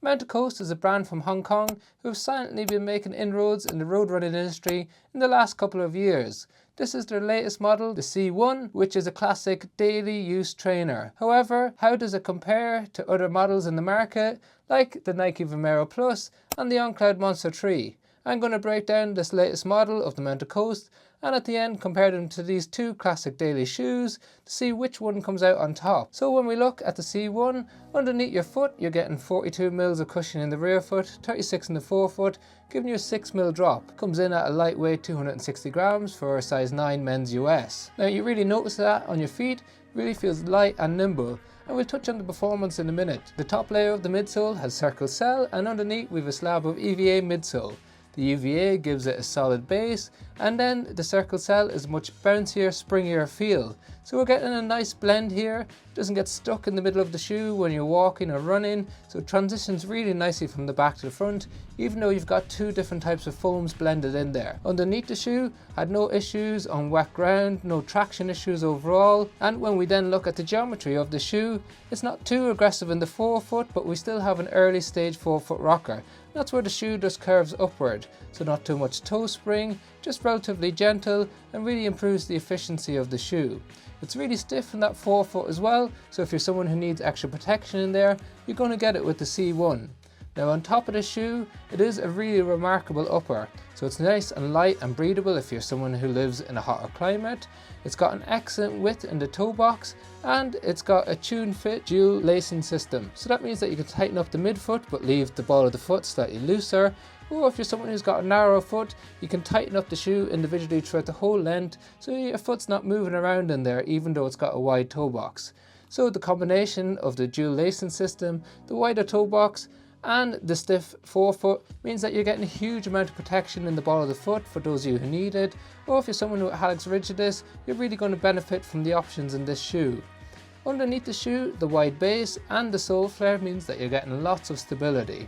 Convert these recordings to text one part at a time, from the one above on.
Mountain Coast is a brand from Hong Kong who have silently been making inroads in the road running industry in the last couple of years. This is their latest model, the C1, which is a classic daily use trainer. However, how does it compare to other models in the market like the Nike Vomero Plus and the Cloudmonster 3? I'm going to break down this latest model of the Mountain Coast and at the end compare them to these two classic daily shoes to see which one comes out on top. So when we look at the C1, underneath your foot you're getting 42 mils of cushion in the rear foot, 36 in the forefoot, giving you a 6 mil drop. Comes in at a lightweight 260 grams for a size 9 men's US. Now you really notice that on your feet, it really feels light and nimble. And we'll touch on the performance in a minute. The top layer of the midsole has circle cell and underneath we have a slab of EVA midsole. The UVA gives it a solid base, and then the circle cell is a much bouncier, springier feel. So we're getting a nice blend here. It doesn't get stuck in the middle of the shoe when you're walking or running, so it transitions really nicely from the back to the front, even though you've got two different types of foams blended in there. Underneath the shoe, had no issues on wet ground, no traction issues overall, and when we then look at the geometry of the shoe, it's not too aggressive in the forefoot, but we still have an early stage forefoot rocker. That's where the shoe just curves upward, so not too much toe spring, just relatively gentle and really improves the efficiency of the shoe. It's really stiff in that forefoot as well, so if you're someone who needs extra protection in there, you're going to get it with the C1. Now on top of the shoe, it is a really remarkable upper, so it's nice and light and breathable if you're someone who lives in a hotter climate. It's got an excellent width in the toe box and it's got a tune fit dual lacing system. So that means that you can tighten up the midfoot but leave the ball of the foot slightly looser. Or if you're someone who's got a narrow foot, you can tighten up the shoe individually throughout the whole length so your foot's not moving around in there even though it's got a wide toe box. So the combination of the dual lacing system, the wider toe box and the stiff forefoot means that you're getting a huge amount of protection in the ball of the foot for those of you who need it, or if you're someone with hallux rigidus, you're really going to benefit from the options in this shoe. Underneath the shoe, the wide base and the sole flare means that you're getting lots of stability.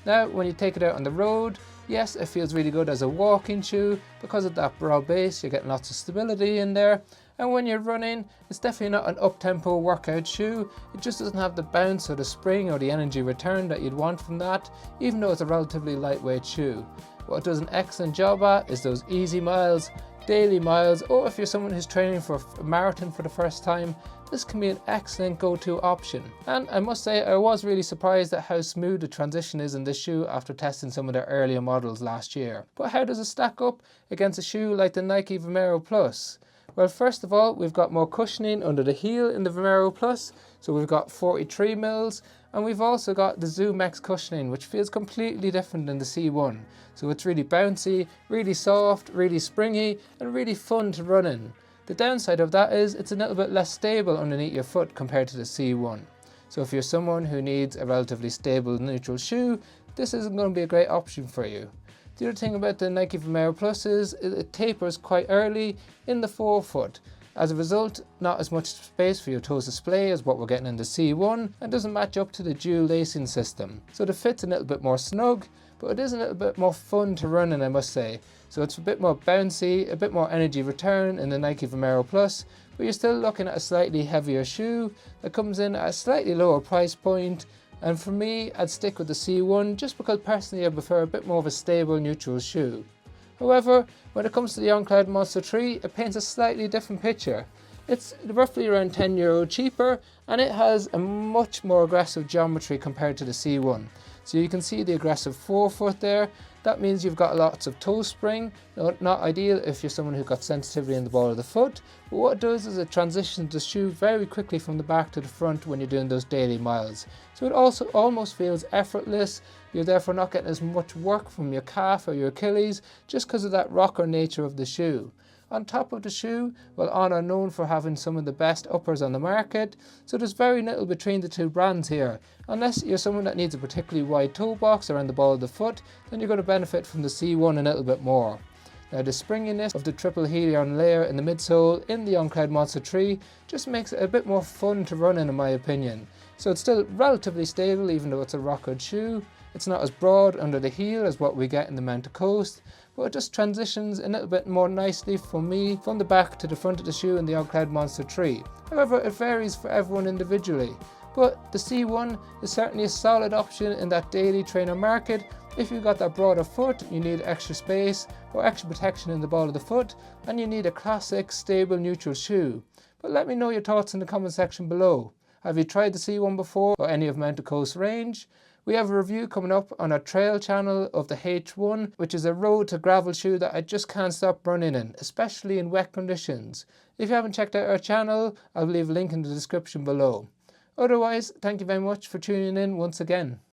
Now when you take it out on the road, yes, it feels really good as a walking shoe because of that broad base, you're getting lots of stability in there. And when you're running, it's definitely not an up-tempo workout shoe. It just doesn't have the bounce or the spring or the energy return that you'd want from that, even though it's a relatively lightweight shoe. What it does an excellent job at is those easy miles, daily miles, or if you're someone who's training for a marathon for the first time, this can be an excellent go-to option. And I must say, I was really surprised at how smooth the transition is in this shoe after testing some of their earlier models last year. But how does it stack up against a shoe like the Nike Vomero Plus? Well, first of all, we've got more cushioning under the heel in the Vomero Plus, so we've got 43 mils, and we've also got the Zoom X cushioning, which feels completely different than the C1. So it's really bouncy, really soft, really springy, and really fun to run in. The downside of that is it's a little bit less stable underneath your foot compared to the C1. So if you're someone who needs a relatively stable neutral shoe, this isn't going to be a great option for you. The other thing about the Nike Vomero Plus is it tapers quite early in the forefoot. As a result, not as much space for your toes to splay as what we're getting in the C1 and doesn't match up to the dual lacing system. So the fit's a little bit more snug, but it is a little bit more fun to run in, I must say. So it's a bit more bouncy, a bit more energy return in the Nike Vomero Plus, but you're still looking at a slightly heavier shoe that comes in at a slightly lower price point. And for me, I'd stick with the C1 just because personally I prefer a bit more of a stable neutral shoe. However, when it comes to the Cloudmonster 3, it paints a slightly different picture. It's roughly around €10 cheaper and it has a much more aggressive geometry compared to the C1. So you can see the aggressive forefoot there. That means you've got lots of toe spring, not ideal if you're someone who's got sensitivity in the ball of the foot, but what it does is it transitions the shoe very quickly from the back to the front when you're doing those daily miles. So it also almost feels effortless. You're therefore not getting as much work from your calf or your Achilles just because of that rocker nature of the shoe. On top of the shoe, well, On are known for having some of the best uppers on the market, so there's very little between the two brands here. Unless you're someone that needs a particularly wide toe box around the ball of the foot, then you're going to benefit from the C1 a little bit more. Now the springiness of the triple Helion layer in the midsole in the Cloudmonster 3 just makes it a bit more fun to run in my opinion. So it's still relatively stable even though it's a rockered shoe. It's not as broad under the heel as what we get in the Mountain Coast, but it just transitions a little bit more nicely for me from the back to the front of the shoe in the Cloudmonster 3. However, it varies for everyone individually. But the C1 is certainly a solid option in that daily trainer market. If you've got that broader foot, you need extra space or extra protection in the ball of the foot, and you need a classic, stable, neutral shoe. But let me know your thoughts in the comment section below. Have you tried the C1 before or any of Mountain Coast range? We have a review coming up on our trail channel of the H1, which is a road to gravel shoe that I just can't stop running in, especially in wet conditions. If you haven't checked out our channel, I'll leave a link in the description below. Otherwise, thank you very much for tuning in once again.